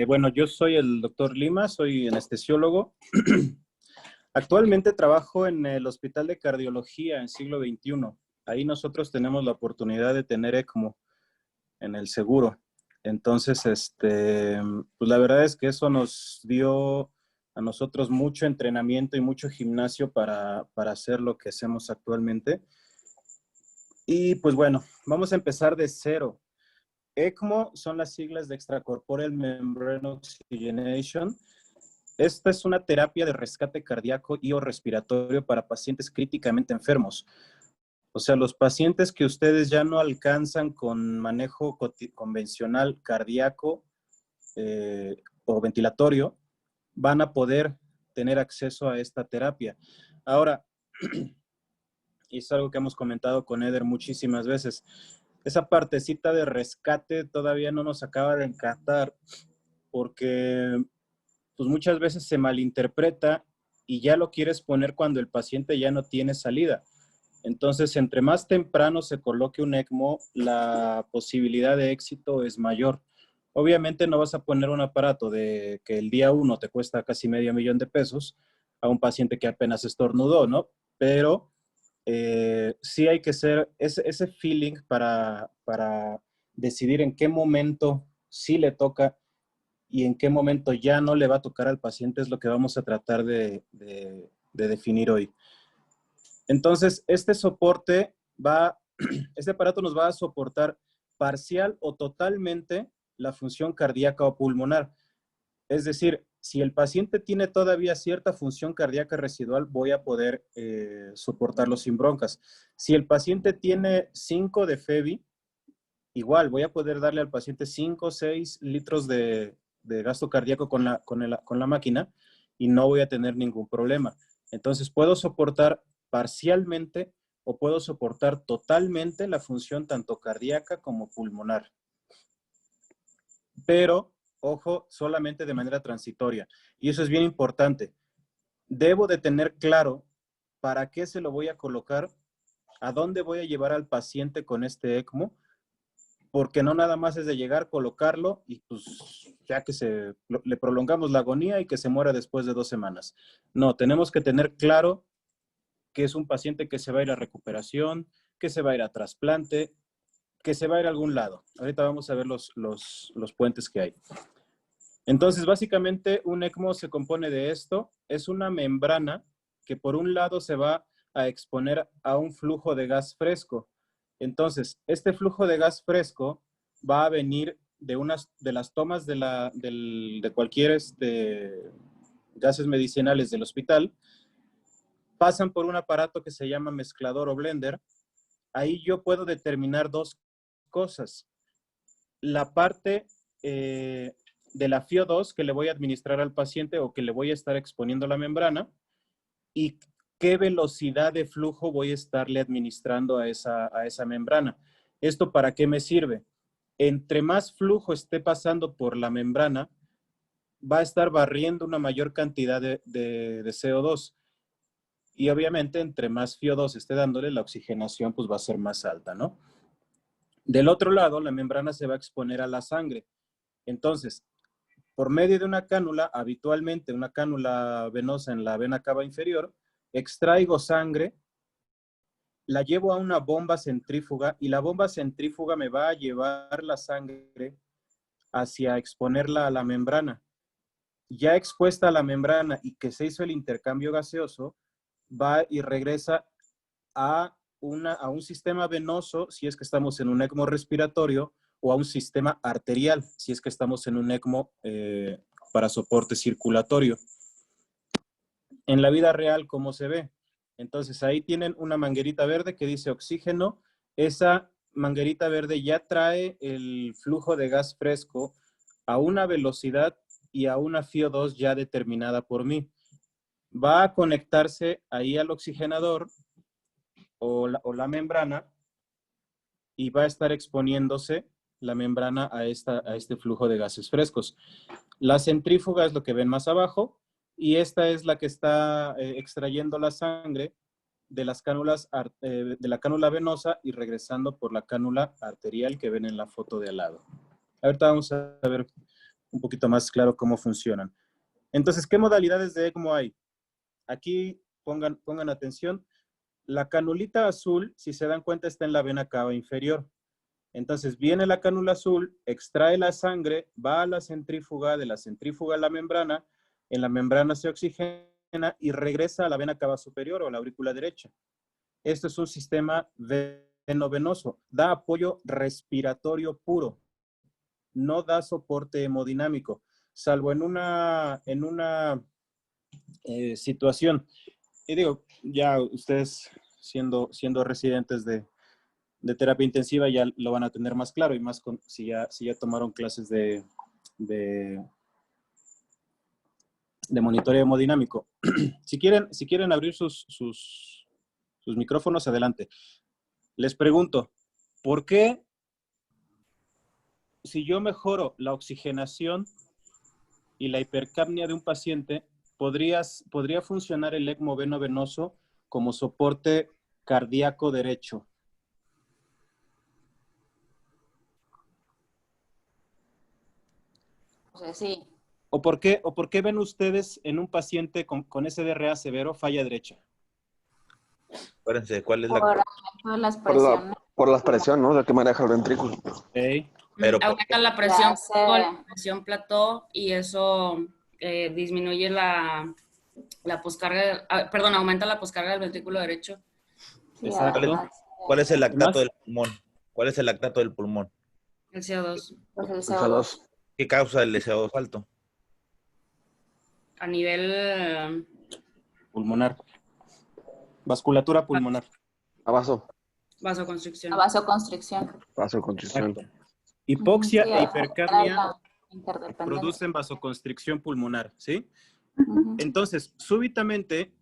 Bueno, yo soy el doctor Lima, soy anestesiólogo. Actualmente trabajo en el Hospital de Cardiología en siglo XXI. Ahí nosotros tenemos la oportunidad de tener ECMO en el seguro. Entonces, pues la verdad es que eso nos dio a nosotros mucho entrenamiento y mucho gimnasio para hacer lo que hacemos actualmente. Y pues bueno, vamos a empezar de cero. ECMO son las siglas de Extracorporeal Membrane Oxygenation. Esta es una terapia de rescate cardíaco y o respiratorio para pacientes críticamente enfermos. O sea, los pacientes que ustedes ya no alcanzan con manejo convencional cardíaco o ventilatorio, van a poder tener acceso a esta terapia. Ahora, y es algo que hemos comentado con Eder muchísimas veces, esa partecita de rescate todavía no nos acaba de encantar porque pues muchas veces se malinterpreta y ya lo quieres poner cuando el paciente ya no tiene salida. Entonces, entre más temprano se coloque un ECMO, la posibilidad de éxito es mayor. Obviamente no vas a poner un aparato de que el día 1 te cuesta casi $500,000 a un paciente que apenas estornudó, ¿no? Pero sí hay que ser ese feeling para decidir en qué momento sí le toca y en qué momento ya no le va a tocar al paciente es lo que vamos a tratar de definir hoy. Entonces, este aparato nos va a soportar parcial o totalmente la función cardíaca o pulmonar. Es decir, si el paciente tiene todavía cierta función cardíaca residual, voy a poder soportarlo sin broncas. Si el paciente tiene 5 de FEBI, igual voy a poder darle al paciente 5 o 6 litros de gasto cardíaco con la máquina y no voy a tener ningún problema. Entonces, puedo soportar parcialmente o puedo soportar totalmente la función tanto cardíaca como pulmonar. Pero, ojo, solamente de manera transitoria. Y eso es bien importante. Debo de tener claro para qué se lo voy a colocar, a dónde voy a llevar al paciente con este ECMO, porque no nada más es de llegar, colocarlo y pues ya que le prolongamos la agonía y que se muera después de 2 semanas. No, tenemos que tener claro que es un paciente que se va a ir a recuperación, que se va a ir a trasplante, que se va a ir a algún lado. Ahorita vamos a ver los puentes que hay. Entonces, básicamente, un ECMO se compone de esto. Es una membrana que por un lado se va a exponer a un flujo de gas fresco. Entonces, este flujo de gas fresco va a venir de las tomas de cualquier gases medicinales del hospital, pasan por un aparato que se llama mezclador o blender. Ahí yo puedo determinar dos cosas. La parte de la FIO2 que le voy a administrar al paciente o que le voy a estar exponiendo la membrana y qué velocidad de flujo voy a estarle administrando a esa membrana. ¿Esto para qué me sirve? Entre más flujo esté pasando por la membrana, va a estar barriendo una mayor cantidad de CO2. Y obviamente, entre más FIO2 esté dándole, la oxigenación pues va a ser más alta, ¿no? Del otro lado, la membrana se va a exponer a la sangre. Entonces, por medio de una cánula, habitualmente una cánula venosa en la vena cava inferior, extraigo sangre, la llevo a una bomba centrífuga y la bomba centrífuga me va a llevar la sangre hacia exponerla a la membrana. Ya expuesta a la membrana y que se hizo el intercambio gaseoso, va y regresa a un sistema venoso, si es que estamos en un ECMO respiratorio, o a un sistema arterial, si es que estamos en un ECMO para soporte circulatorio. En la vida real, ¿cómo se ve? Entonces, ahí tienen una manguerita verde que dice oxígeno. Esa manguerita verde ya trae el flujo de gas fresco a una velocidad y a una FIO2 ya determinada por mí. Va a conectarse ahí al oxigenador o la membrana y va a estar exponiéndose la membrana a este flujo de gases frescos. La centrífuga es lo que ven más abajo y esta es la que está extrayendo la sangre de las cánulas, de la cánula venosa y regresando por la cánula arterial que ven en la foto de al lado. Ahorita vamos a ver un poquito más claro cómo funcionan. Entonces, ¿qué modalidades de ECMO hay? Aquí pongan atención. La canulita azul, si se dan cuenta, está en la vena cava inferior. Entonces, viene la cánula azul, extrae la sangre, va a la centrífuga, de la centrífuga a la membrana, en la membrana se oxigena y regresa a la vena cava superior o a la aurícula derecha. Esto es un sistema venovenoso, da apoyo respiratorio puro, no da soporte hemodinámico, salvo en una situación. Y digo, ya ustedes siendo residentes de terapia intensiva ya lo van a tener más claro y más si ya tomaron clases de monitoreo hemodinámico. Si quieren abrir sus micrófonos, adelante. Les pregunto, ¿por qué si yo mejoro la oxigenación y la hipercapnia de un paciente, podría funcionar el ECMO venovenoso como soporte cardíaco derecho? Pues sí. ¿O por qué ven ustedes en un paciente con SDRA severo falla derecha? Acuérdense, ¿cuál es Por las Por presiones. la presión, ¿no? La que maneja el ventrículo. Okay. Pero aumenta la presión plató y eso disminuye la poscarga, perdón, aumenta la poscarga del ventrículo derecho. Sí, Exacto. ¿Cuál es el lactato del pulmón? ¿Cuál es el lactato del pulmón? El CO2. pues el El CO2. CO2. ¿Qué causa el CO2 alto? A nivel Pulmonar. Vasculatura pulmonar. A vasoconstricción. La vasoconstricción. vasoconstricción. Exacto. Hipoxia Sí, e hipercapnia la interdependencia. producen vasoconstricción pulmonar, ¿sí? Ujú. Entonces, súbitamente,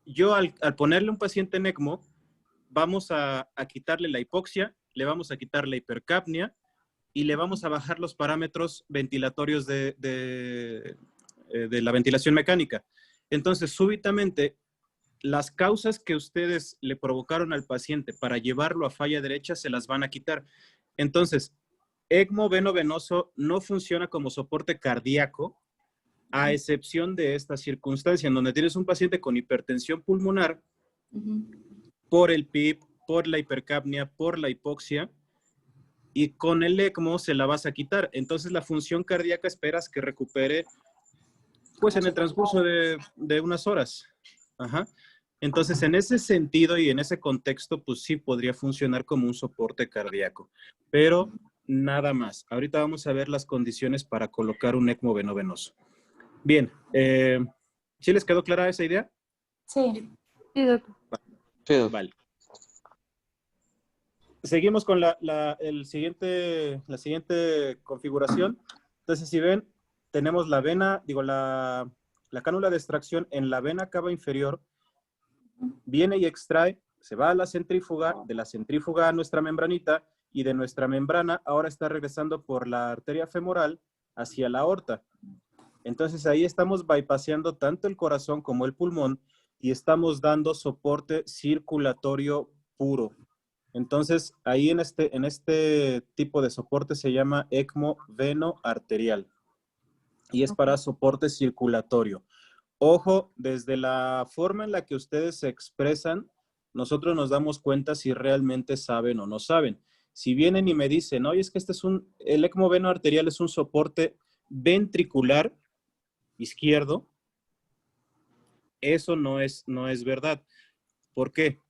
yo al ponerle un paciente en ECMO, vamos a quitarle la hipoxia, le vamos a quitar la hipercapnia y le vamos a bajar los parámetros ventilatorios de la ventilación mecánica. Entonces, súbitamente, las causas que ustedes le provocaron al paciente para llevarlo a falla derecha se las van a quitar. Entonces, ECMO venovenoso no funciona como soporte cardíaco, a excepción de esta circunstancia en donde tienes un paciente con hipertensión pulmonar por el PIB, por la hipercapnia, por la hipoxia, y con el ECMO se la vas a quitar. Entonces la función cardíaca esperas que recupere pues en el transcurso de unas horas. Ajá. Entonces, en ese sentido y en ese contexto, pues sí podría funcionar como un soporte cardíaco, pero nada más. Ahorita vamos a ver las condiciones para colocar un ECMO venovenoso. Bien, ¿sí les quedó clara esa idea? Sí. Sí, doctor. Sí, doctor. Vale. Seguimos con la siguiente configuración. Entonces, si ven, tenemos la vena, la cánula de extracción en la vena cava inferior, viene y extrae, se va a la centrífuga, de la centrífuga a nuestra membranita, y de nuestra membrana ahora está regresando por la arteria femoral hacia la aorta. Entonces ahí estamos bypaseando tanto el corazón como el pulmón y estamos dando soporte circulatorio puro. Entonces ahí en este tipo de soporte se llama ECMO veno-arterial y es para soporte circulatorio. Ojo, desde la forma en la que ustedes se expresan, nosotros nos damos cuenta si realmente saben o no saben. Si vienen y me dicen, oye, es que el ECMO veno-arterial es un soporte ventricular izquierdo, eso no es verdad. ¿Por qué?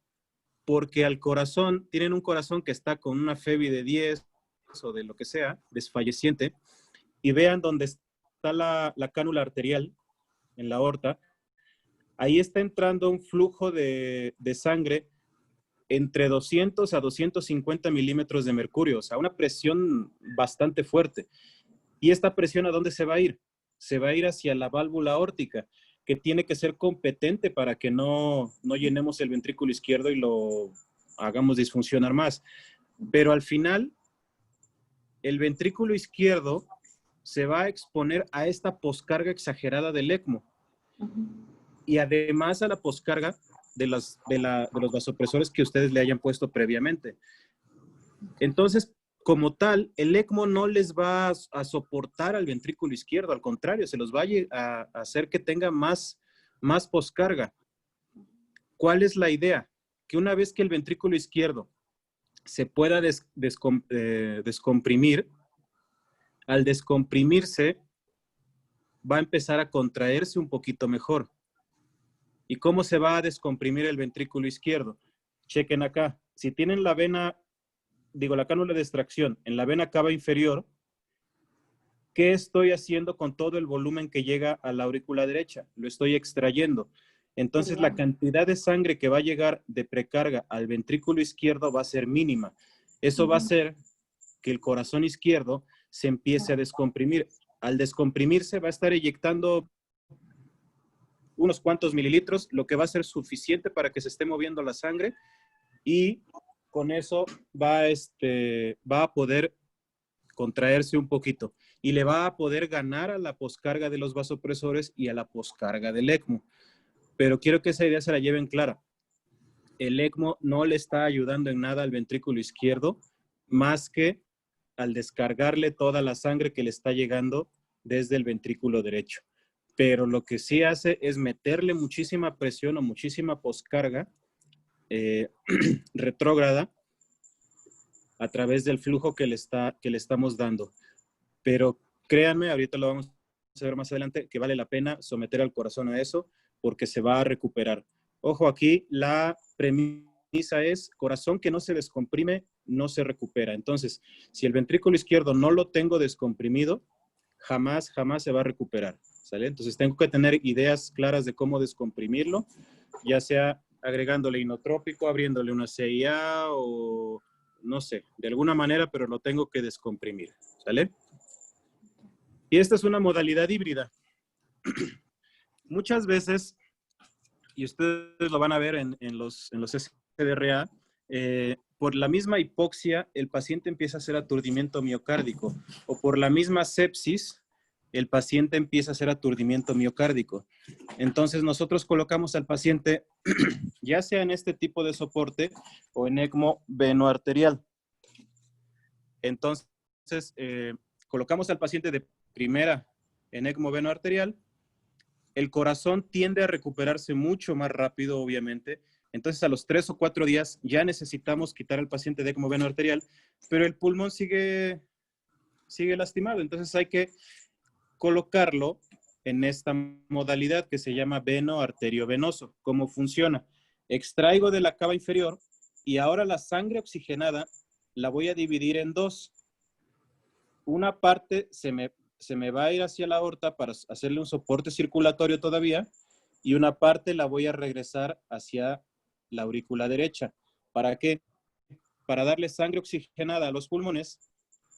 Porque al corazón, tienen un corazón que está con una FEBI de 10 o de lo que sea, desfalleciente, y vean dónde está la cánula arterial en la aorta. Ahí está entrando un flujo de sangre entre 200 a 250 milímetros de mercurio, o sea, una presión bastante fuerte. ¿Y esta presión a dónde se va a ir? Se va a ir hacia la válvula aórtica, que tiene que ser competente para que no llenemos el ventrículo izquierdo y lo hagamos disfuncionar más. Pero al final, el ventrículo izquierdo se va a exponer a esta poscarga exagerada del ECMO. Y además a la poscarga de los vasopresores que ustedes le hayan puesto previamente. Entonces, como tal, el ECMO no les va a soportar al ventrículo izquierdo, al contrario, se los va a hacer que tenga más poscarga. ¿Cuál es la idea? Que una vez que el ventrículo izquierdo se pueda descomprimir, al descomprimirse va a empezar a contraerse un poquito mejor. ¿Y cómo se va a descomprimir el ventrículo izquierdo? Chequen acá. Si tienen la vena, la cánula de extracción en la vena cava inferior, ¿qué estoy haciendo con todo el volumen que llega a la aurícula derecha? Lo estoy extrayendo. Entonces, la cantidad de sangre que va a llegar de precarga al ventrículo izquierdo va a ser mínima. Eso va a hacer que el corazón izquierdo se empiece a descomprimir. Al descomprimirse va a estar eyectando unos cuantos mililitros, lo que va a ser suficiente para que se esté moviendo la sangre y con eso va a poder contraerse un poquito y le va a poder ganar a la poscarga de los vasopresores y a la poscarga del ECMO. Pero quiero que esa idea se la lleven clara. El ECMO no le está ayudando en nada al ventrículo izquierdo más que al descargarle toda la sangre que le está llegando desde el ventrículo derecho. Pero lo que sí hace es meterle muchísima presión o muchísima poscarga retrógrada a través del flujo que le estamos dando. Pero créanme, ahorita lo vamos a ver más adelante, que vale la pena someter al corazón a eso porque se va a recuperar. Ojo, aquí la premisa es corazón que no se descomprime, no se recupera. Entonces, si el ventrículo izquierdo no lo tengo descomprimido, jamás se va a recuperar, ¿sale? Entonces, tengo que tener ideas claras de cómo descomprimirlo, ya sea agregándole inotrópico, abriéndole una CIA o no sé, de alguna manera, pero lo tengo que descomprimir, ¿sale? Y esta es una modalidad híbrida. Muchas veces, y ustedes lo van a ver en los SDRA, por la misma hipoxia, el paciente empieza a hacer aturdimiento miocárdico, o por la misma sepsis, el paciente empieza a hacer aturdimiento miocárdico. Entonces, nosotros colocamos al paciente, ya sea en este tipo de soporte o en ECMO venoarterial. Entonces, colocamos al paciente de primera en ECMO venoarterial. El corazón tiende a recuperarse mucho más rápido, obviamente. Entonces, a los 3 o 4 días ya necesitamos quitar al paciente de ECMO venoarterial, pero el pulmón sigue lastimado. Entonces, hay que colocarlo en esta modalidad que se llama veno-arteriovenoso. ¿Cómo funciona? Extraigo de la cava inferior y ahora la sangre oxigenada la voy a dividir en dos. Una parte se me va a ir hacia la aorta para hacerle un soporte circulatorio todavía y una parte la voy a regresar hacia la aurícula derecha. ¿Para qué? Para darle sangre oxigenada a los pulmones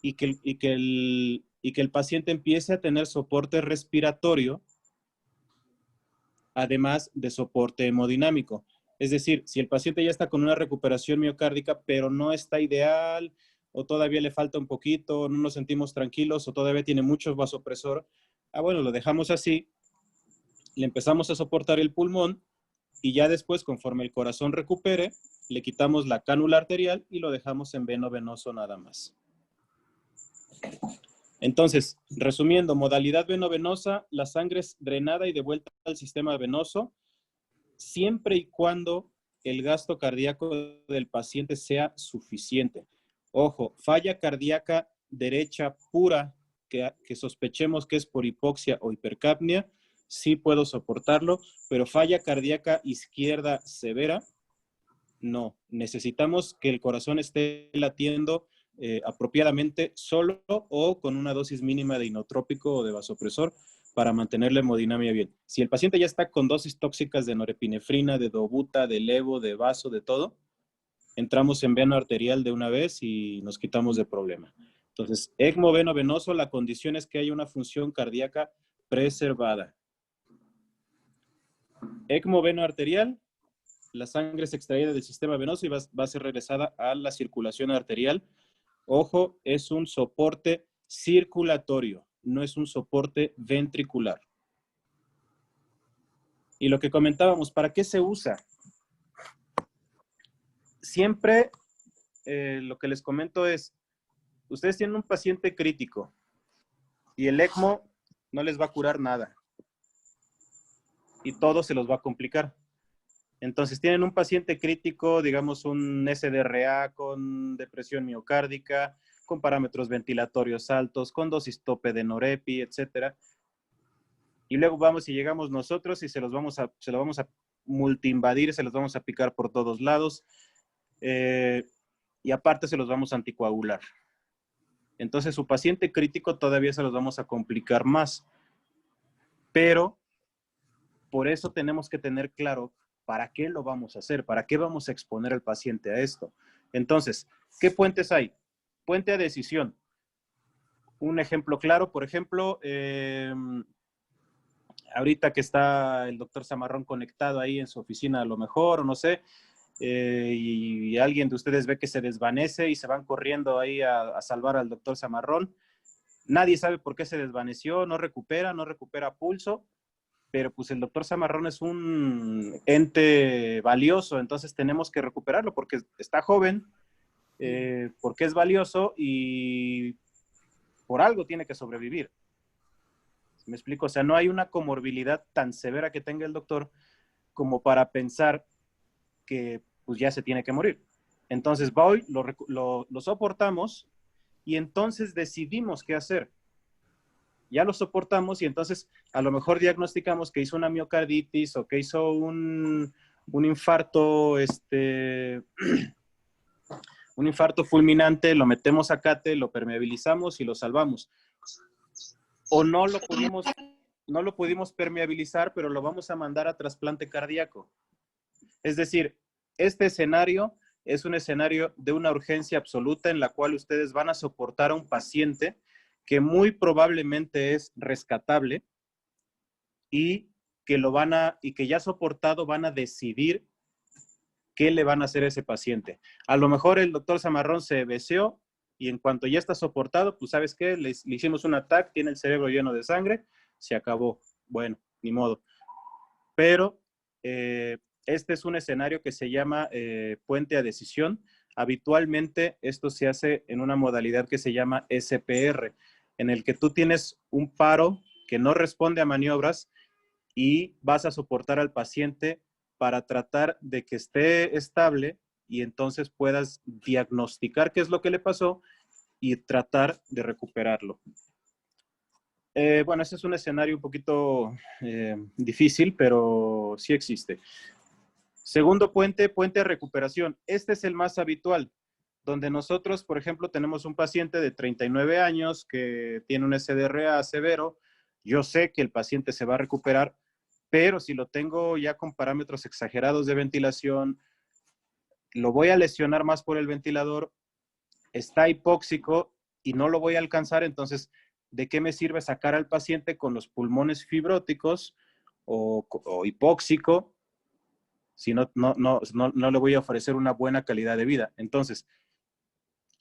y que el paciente empiece a tener soporte respiratorio, además de soporte hemodinámico. Es decir, si el paciente ya está con una recuperación miocárdica, pero no está ideal, o todavía le falta un poquito, no nos sentimos tranquilos, o todavía tiene mucho vasopresor, bueno, lo dejamos así, le empezamos a soportar el pulmón, y ya después, conforme el corazón recupere, le quitamos la cánula arterial y lo dejamos en veno venoso nada más. Entonces, resumiendo, modalidad venovenosa, la sangre es drenada y devuelta al sistema venoso, siempre y cuando el gasto cardíaco del paciente sea suficiente. Ojo, falla cardíaca derecha pura, que sospechemos que es por hipoxia o hipercapnia, sí puedo soportarlo, pero falla cardíaca izquierda severa, no. Necesitamos que el corazón esté latiendo apropiadamente solo o con una dosis mínima de inotrópico o de vasopresor para mantener la hemodinamia bien. Si el paciente ya está con dosis tóxicas de norepinefrina, de dobuta, de levo, de vaso, de todo, entramos en veno arterial de una vez y nos quitamos de problema. Entonces, ECMO veno-venoso, la condición es que haya una función cardíaca preservada. ECMO veno-arterial, la sangre es extraída del sistema venoso y va a ser regresada a la circulación arterial. Ojo, es un soporte circulatorio, no es un soporte ventricular. Y lo que comentábamos, ¿para qué se usa? Siempre lo que les comento es, ustedes tienen un paciente crítico y el ECMO no les va a curar nada y todo se los va a complicar. Entonces tienen un paciente crítico, digamos un SDRA con depresión miocárdica, con parámetros ventilatorios altos, con dosis tope de norepi, etcétera. Y luego vamos y llegamos nosotros y se lo vamos a multiinvadir, se los vamos a picar por todos lados y aparte se los vamos a anticoagular. Entonces su paciente crítico todavía se los vamos a complicar más. Pero por eso tenemos que tener claro para qué lo vamos a hacer, para qué vamos a exponer al paciente a esto. Entonces, ¿qué puentes hay? Puente a decisión. Un ejemplo claro, por ejemplo, ahorita que está el doctor Zamarrón conectado ahí en su oficina a lo mejor, o no sé, y alguien de ustedes ve que se desvanece y se van corriendo ahí a salvar al doctor Zamarrón. Nadie sabe por qué se desvaneció, no recupera pulso, pero pues el doctor Zamarrón es un ente valioso, entonces tenemos que recuperarlo porque está joven, porque es valioso y por algo tiene que sobrevivir. ¿Me explico? O sea, no hay una comorbilidad tan severa que tenga el doctor como para pensar que pues ya se tiene que morir. Entonces voy, lo soportamos y entonces decidimos qué hacer. Ya lo soportamos y entonces a lo mejor diagnosticamos que hizo una miocarditis o que hizo un infarto, un infarto fulminante, lo metemos a CATE, lo permeabilizamos y lo salvamos. O no lo pudimos permeabilizar, pero lo vamos a mandar a trasplante cardíaco. Es decir, este escenario es un escenario de una urgencia absoluta en la cual ustedes van a soportar a un paciente que muy probablemente es rescatable y que ya soportado van a decidir qué le van a hacer a ese paciente. A lo mejor el doctor Zamarrón se beseó y en cuanto ya está soportado, pues ¿sabes qué? Le hicimos un ataque, tiene el cerebro lleno de sangre, se acabó. Bueno, ni modo. Pero este es un escenario que se llama puente a decisión. Habitualmente esto se hace en una modalidad que se llama SPR, en el que tú tienes un paro que no responde a maniobras y vas a soportar al paciente para tratar de que esté estable y entonces puedas diagnosticar qué es lo que le pasó y tratar de recuperarlo. Bueno, ese es un escenario un poquito difícil, pero sí existe. Segundo puente, puente de recuperación. Este es el más habitual, donde nosotros, por ejemplo, tenemos un paciente de 39 años que tiene un SDRA severo. Yo sé que el paciente se va a recuperar, pero si lo tengo ya con parámetros exagerados de ventilación, lo voy a lesionar más por el ventilador, está hipóxico y no lo voy a alcanzar, entonces, ¿de qué me sirve sacar al paciente con los pulmones fibróticos o hipóxico si no le voy a ofrecer una buena calidad de vida? Entonces,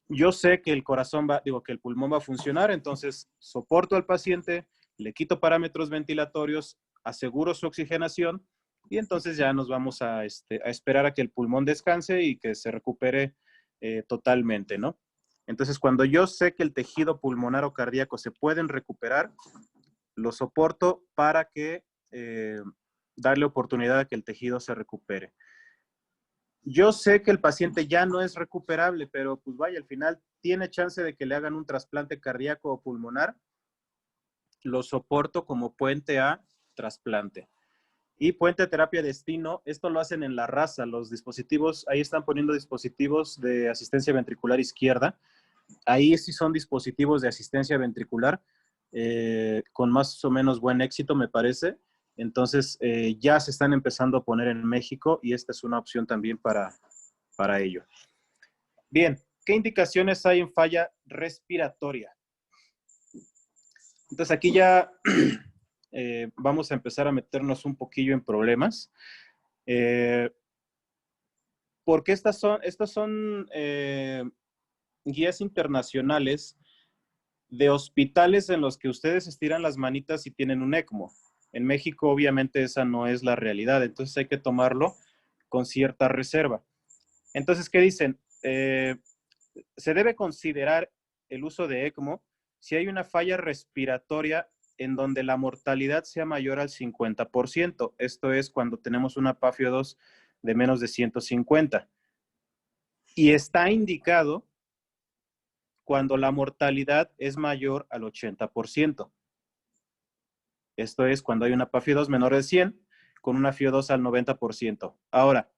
yo sé que el que el pulmón va a funcionar, entonces soporto al paciente, le quito parámetros ventilatorios, aseguro su oxigenación y entonces ya nos vamos a esperar a que el pulmón descanse y que se recupere totalmente, ¿no? Entonces, cuando yo sé que el tejido pulmonar o cardíaco se pueden recuperar, lo soporto para que darle oportunidad a que el tejido se recupere. Yo sé que el paciente ya no es recuperable, pero pues vaya, al final tiene chance de que le hagan un trasplante cardíaco o pulmonar. Lo soporto como puente a trasplante. Y puente a terapia destino, esto lo hacen en la raza, los dispositivos, ahí están poniendo dispositivos de asistencia ventricular izquierda. Ahí sí son dispositivos de asistencia ventricular con más o menos buen éxito, me parece. Entonces, ya se están empezando a poner en México y esta es una opción también para ello. Bien, ¿qué indicaciones hay en falla respiratoria? Entonces, aquí ya vamos a empezar a meternos un poquillo en problemas. Porque estas son guías internacionales de hospitales en los que ustedes estiran las manitas y tienen un ECMO. En México, obviamente, esa no es la realidad, entonces hay que tomarlo con cierta reserva. Entonces, ¿qué dicen? Se debe considerar el uso de ECMO si hay una falla respiratoria en donde la mortalidad sea mayor al 50%. Esto es cuando tenemos una PAFIO2 de menos de 150. Y está indicado cuando la mortalidad es mayor al 80%. Esto es cuando hay una PAFIO2 menor de 100 con una FIO2 al 90%. Ahora,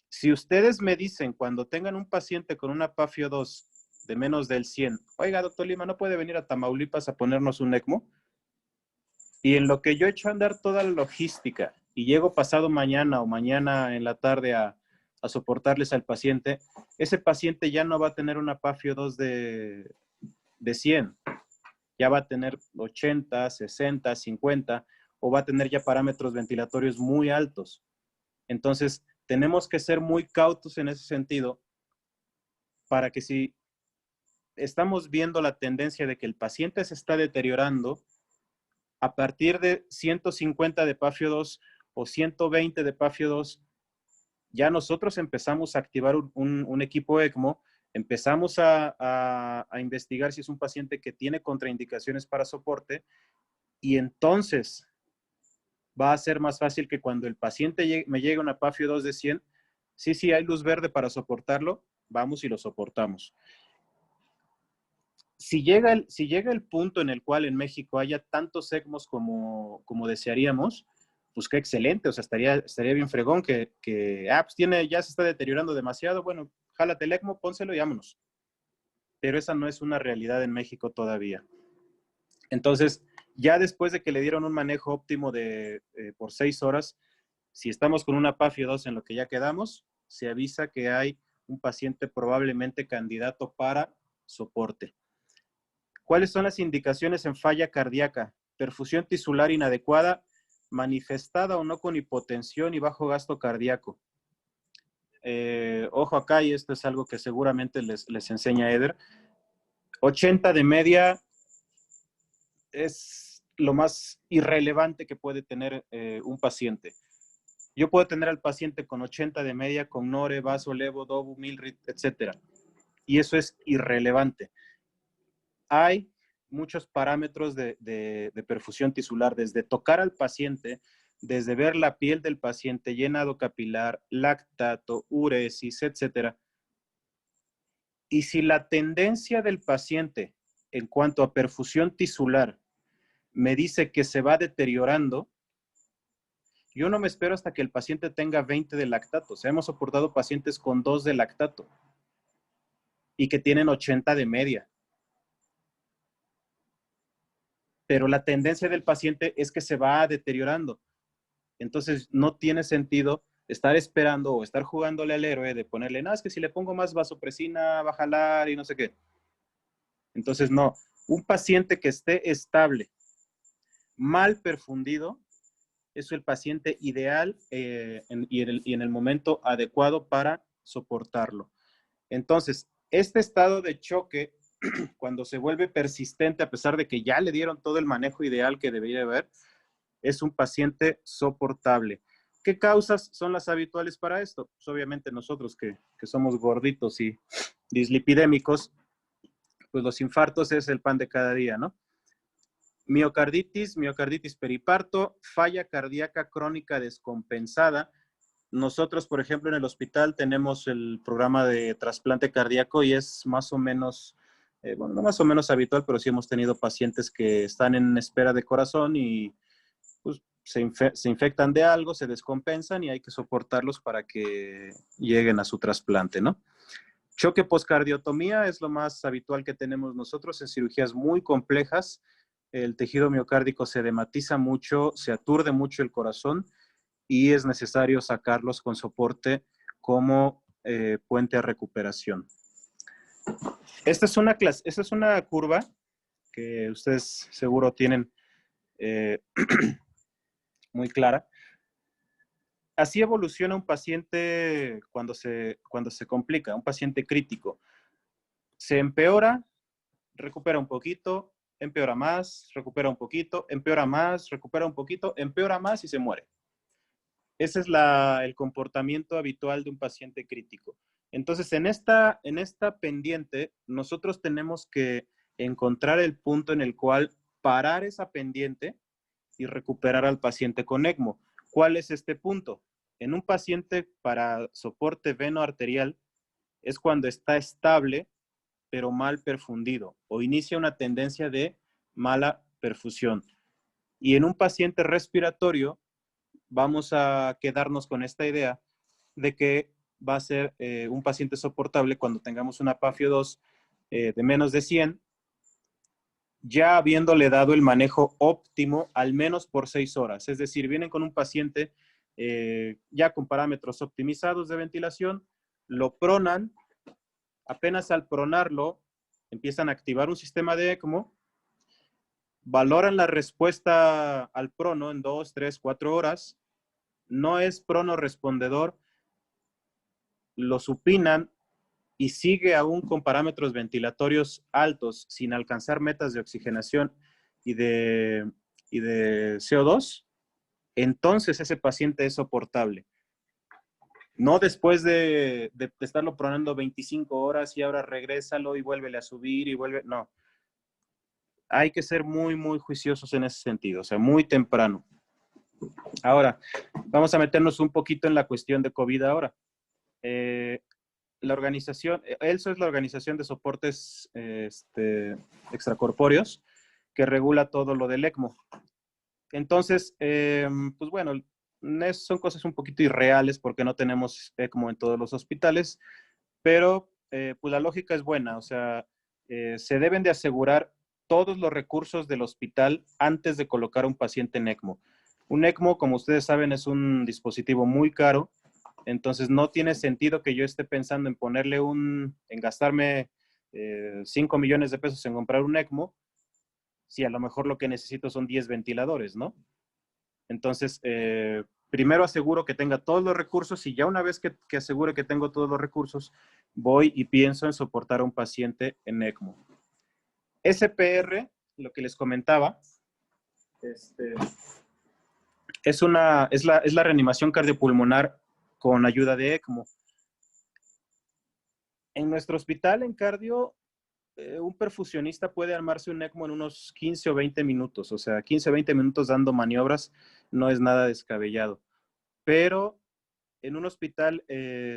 si ustedes me dicen cuando tengan un paciente con una PAFIO2 de menos del 100, oiga, doctor Lima, ¿no puede venir a Tamaulipas a ponernos un ECMO? Y en lo que yo echo a andar toda la logística y llego pasado mañana o mañana en la tarde a soportarles al paciente, ese paciente ya no va a tener una PAFIO2 de 100. Ya va a tener 80, 60, 50, o va a tener ya parámetros ventilatorios muy altos. Entonces, tenemos que ser muy cautos en ese sentido para que si estamos viendo la tendencia de que el paciente se está deteriorando, a partir de 150 de PAFIO2 o 120 de PAFIO2, ya nosotros empezamos a activar un equipo ECMO, empezamos a investigar si es un paciente que tiene contraindicaciones para soporte, y entonces va a ser más fácil que cuando el paciente me llegue una PAFIO2 de 100, sí, hay luz verde para soportarlo, vamos y lo soportamos. Si llega el punto en el cual en México haya tantos ECMOs como desearíamos, pues qué excelente, o sea, estaría bien fregón que pues ya se está deteriorando demasiado, bueno, jálate el ECMO, pónselo y vámonos. Pero esa no es una realidad en México todavía. Entonces, ya después de que le dieron un manejo óptimo por 6 horas, si estamos con una PAFIO2 en lo que ya quedamos, se avisa que hay un paciente probablemente candidato para soporte. ¿Cuáles son las indicaciones en falla cardíaca? Perfusión tisular inadecuada, manifestada o no con hipotensión y bajo gasto cardíaco. Ojo acá, y esto es algo que seguramente les enseña Eder. 80 de media es lo más irrelevante que puede tener un paciente. Yo puedo tener al paciente con 80 de media, con Nore, Vaso, Levo, Dobu, Milrit, etc. Y eso es irrelevante. Hay muchos parámetros de perfusión tisular, desde tocar al paciente, desde ver la piel del paciente, llenado capilar, lactato, uresis, etc. Y si la tendencia del paciente en cuanto a perfusión tisular me dice que se va deteriorando, yo no me espero hasta que el paciente tenga 20 de lactato. O sea, hemos soportado pacientes con 2 de lactato y que tienen 80 de media. Pero la tendencia del paciente es que se va deteriorando. Entonces, no tiene sentido estar esperando o estar jugándole al héroe de ponerle, no, es que si le pongo más vasopresina va a jalar y no sé qué. Entonces, no. Un paciente que esté estable, mal perfundido, es el paciente ideal y en el momento adecuado para soportarlo. Entonces, este estado de choque, cuando se vuelve persistente, a pesar de que ya le dieron todo el manejo ideal que debería haber, es un paciente soportable. ¿Qué causas son las habituales para esto? Pues obviamente nosotros que somos gorditos y dislipidémicos, pues los infartos es el pan de cada día, ¿no? Miocarditis periparto, falla cardíaca crónica descompensada. Nosotros, por ejemplo, en el hospital tenemos el programa de trasplante cardíaco y es más o menos, bueno, no más o menos habitual, pero sí hemos tenido pacientes que están en espera de corazón y pues, se infectan de algo, se descompensan y hay que soportarlos para que lleguen a su trasplante, ¿no? Choque poscardiotomía es lo más habitual que tenemos nosotros en cirugías muy complejas. El tejido miocárdico se edematiza mucho, se aturde mucho el corazón y es necesario sacarlos con soporte como puente a recuperación. Esta es una curva que ustedes seguro tienen muy clara. Así evoluciona un paciente cuando se complica, un paciente crítico. Se empeora, recupera un poquito, empeora más, recupera un poquito, empeora más, recupera un poquito, empeora más y se muere. Ese es el comportamiento habitual de un paciente crítico. Entonces, en esta pendiente, nosotros tenemos que encontrar el punto en el cual parar esa pendiente y recuperar al paciente con ECMO. ¿Cuál es este punto? En un paciente para soporte venoarterial es cuando está estable, pero mal perfundido, o inicia una tendencia de mala perfusión. Y en un paciente respiratorio, vamos a quedarnos con esta idea de que va a ser un paciente soportable cuando tengamos una PAFIO2 de menos de 100, ya habiéndole dado el manejo óptimo al menos por 6 horas. Es decir, vienen con un paciente ya con parámetros optimizados de ventilación, lo pronan, apenas al pronarlo, empiezan a activar un sistema de ECMO, valoran la respuesta al prono en 2, 3, 4 horas, no es prono respondedor, lo supinan y sigue aún con parámetros ventilatorios altos sin alcanzar metas de oxigenación y de CO2, entonces ese paciente es soportable. No después de estarlo pronando 25 horas y ahora regrésalo y vuélvele a subir y vuelve, no. Hay que ser muy, muy juiciosos en ese sentido, o sea, muy temprano. Ahora, vamos a meternos un poquito en la cuestión de COVID ahora. La organización, ELSO es la Organización de Soportes Extracorpóreos que regula todo lo del ECMO. Entonces, pues bueno, son cosas un poquito irreales porque no tenemos ECMO en todos los hospitales, pero pues la lógica es buena, o sea, se deben de asegurar todos los recursos del hospital antes de colocar a un paciente en ECMO. Un ECMO, como ustedes saben, es un dispositivo muy caro, entonces no tiene sentido que yo esté pensando en ponerle en gastarme 5 millones de pesos en comprar un ECMO, si a lo mejor lo que necesito son 10 ventiladores, ¿no? Entonces, primero aseguro que tenga todos los recursos y ya una vez que asegure que tengo todos los recursos, voy y pienso en soportar a un paciente en ECMO. SPR, lo que les comentaba, es la reanimación cardiopulmonar con ayuda de ECMO. En nuestro hospital en cardio, un perfusionista puede armarse un ECMO en unos 15 o 20 minutos. O sea, 15 o 20 minutos dando maniobras no es nada descabellado. Pero en un hospital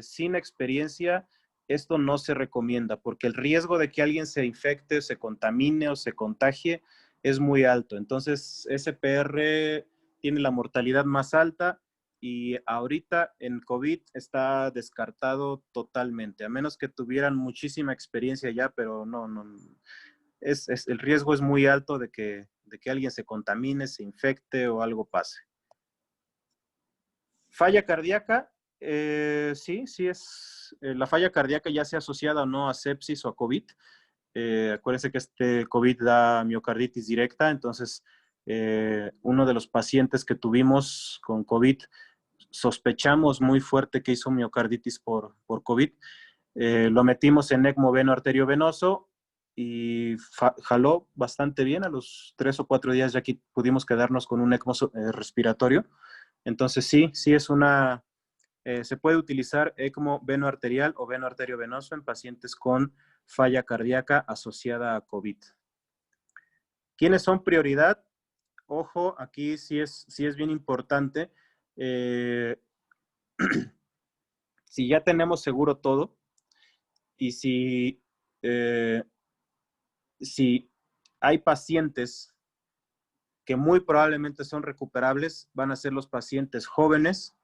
sin experiencia, esto no se recomienda porque el riesgo de que alguien se infecte, se contamine o se contagie es muy alto. Entonces, SPR tiene la mortalidad más alta y ahorita en COVID está descartado totalmente, a menos que tuvieran muchísima experiencia ya, pero no. El riesgo es muy alto de que alguien se contamine, se infecte o algo pase. Falla cardíaca, sí es. La falla cardíaca ya sea asociada o no a sepsis o a COVID. Acuérdense que este COVID da miocarditis directa, entonces uno de los pacientes que tuvimos con COVID sospechamos muy fuerte que hizo miocarditis por COVID. Lo metimos en ECMO veno-arteriovenoso y jaló bastante bien. A los 3 o 4 días ya aquí pudimos quedarnos con un ECMO respiratorio. Entonces sí es se puede utilizar ECMO veno-arterial o veno-arteriovenoso en pacientes con falla cardíaca asociada a COVID. ¿Quiénes son prioridad? Ojo, aquí sí es bien importante. Si ya tenemos seguro todo y si hay pacientes que muy probablemente son recuperables, van a ser los pacientes jóvenes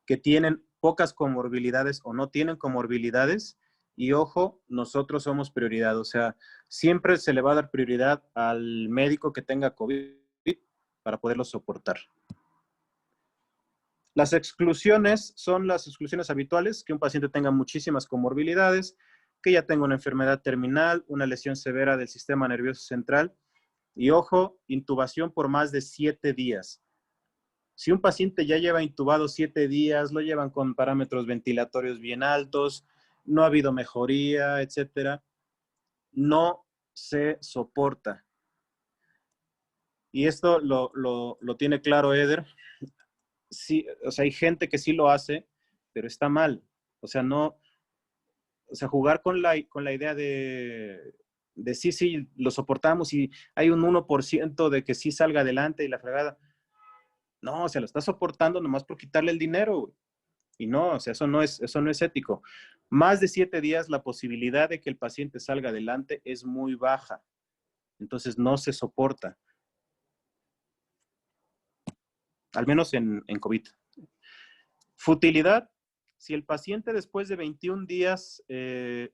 que tienen pocas comorbilidades o no tienen comorbilidades. Y ojo, nosotros somos prioridad. O sea, siempre se le va a dar prioridad al médico que tenga COVID para poderlo soportar. Las exclusiones son las exclusiones habituales, que un paciente tenga muchísimas comorbilidades, que ya tenga una enfermedad terminal, una lesión severa del sistema nervioso central y, ojo, intubación por más de 7 días. Si un paciente ya lleva intubado 7 días, lo llevan con parámetros ventilatorios bien altos, no ha habido mejoría, etcétera, no se soporta. Y esto lo tiene claro Eder. Sí, o sea, hay gente que sí lo hace, pero está mal. O sea, jugar con la idea de de sí, lo soportamos y hay un 1% de que sí salga adelante y la fregada. No, se lo está soportando nomás por quitarle el dinero, güey. Y no, o sea, eso no es ético. Más de 7 días la posibilidad de que el paciente salga adelante es muy baja. Entonces no se soporta. Al menos en COVID. Futilidad. Si el paciente después de 21 días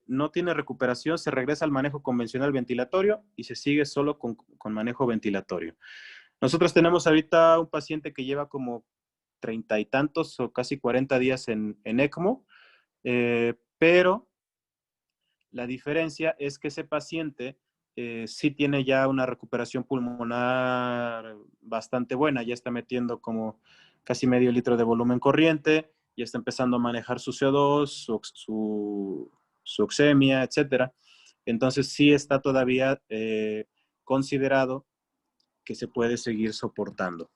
no tiene recuperación, se regresa al manejo convencional ventilatorio y se sigue solo con manejo ventilatorio. Nosotros tenemos ahorita un paciente que lleva como 30 y tantos o casi 40 días en ECMO, pero la diferencia es que ese paciente sí tiene ya una recuperación pulmonar bastante buena, ya está metiendo como casi medio litro de volumen corriente, ya está empezando a manejar su CO2, su oxemia, etc. Entonces sí está todavía considerado que se puede seguir soportando.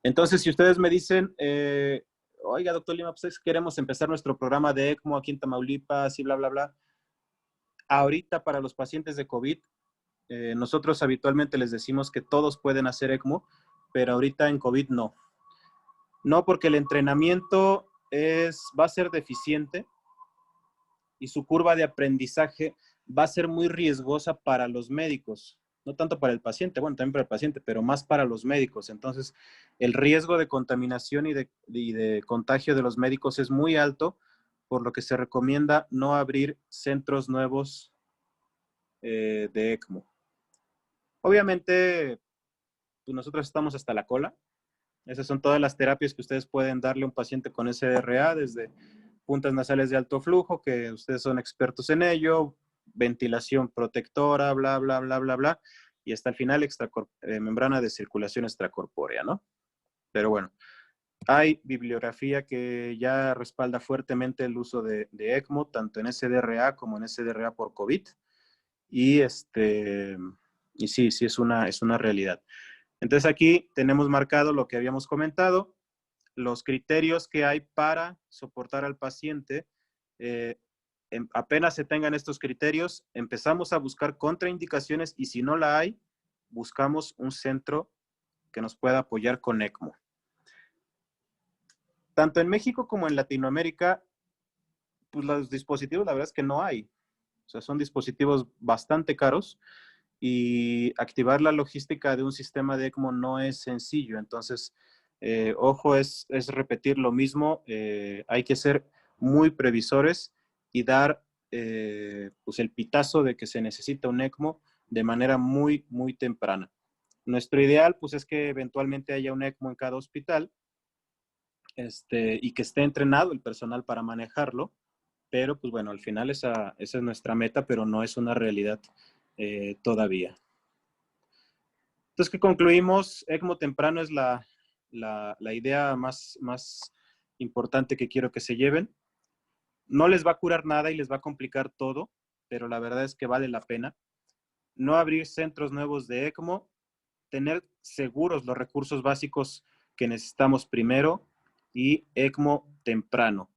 Entonces, si ustedes me dicen, oiga, doctor Lima, pues queremos empezar nuestro programa de ECMO aquí en Tamaulipas y bla, bla, bla. Ahorita para los pacientes de COVID, nosotros habitualmente les decimos que todos pueden hacer ECMO, pero ahorita en COVID no. No, porque el entrenamiento va a ser deficiente y su curva de aprendizaje va a ser muy riesgosa para los médicos. No tanto para el paciente, bueno, también para el paciente, pero más para los médicos. Entonces, el riesgo de contaminación y de contagio de los médicos es muy alto, por lo que se recomienda no abrir centros nuevos de ECMO. Obviamente, pues nosotros estamos hasta la cola. Esas son todas las terapias que ustedes pueden darle a un paciente con SDRA, desde puntas nasales de alto flujo, que ustedes son expertos en ello, ventilación protectora, bla, bla, bla, bla, bla, y hasta el final membrana de circulación extracorpórea, ¿no? Pero bueno, hay bibliografía que ya respalda fuertemente el uso de ECMO, tanto en SDRA como en SDRA por COVID, y sí, es una realidad. Entonces aquí tenemos marcado lo que habíamos comentado, los criterios que hay para soportar al paciente. Apenas se tengan estos criterios, empezamos a buscar contraindicaciones y si no la hay, buscamos un centro que nos pueda apoyar con ECMO. Tanto en México como en Latinoamérica, pues los dispositivos la verdad es que no hay. O sea, son dispositivos bastante caros y activar la logística de un sistema de ECMO no es sencillo. Entonces, ojo, es repetir lo mismo. Hay que ser muy previsores y dar pues el pitazo de que se necesita un ECMO de manera muy, muy temprana. Nuestro ideal pues es que eventualmente haya un ECMO en cada hospital y que esté entrenado el personal para manejarlo, pero pues bueno, al final esa es nuestra meta, pero no es una realidad todavía. Entonces, ¿qué concluimos? ECMO temprano es la idea más importante que quiero que se lleven. No les va a curar nada y les va a complicar todo, pero la verdad es que vale la pena. No abrir centros nuevos de ECMO, tener seguros los recursos básicos que necesitamos primero y ECMO temprano.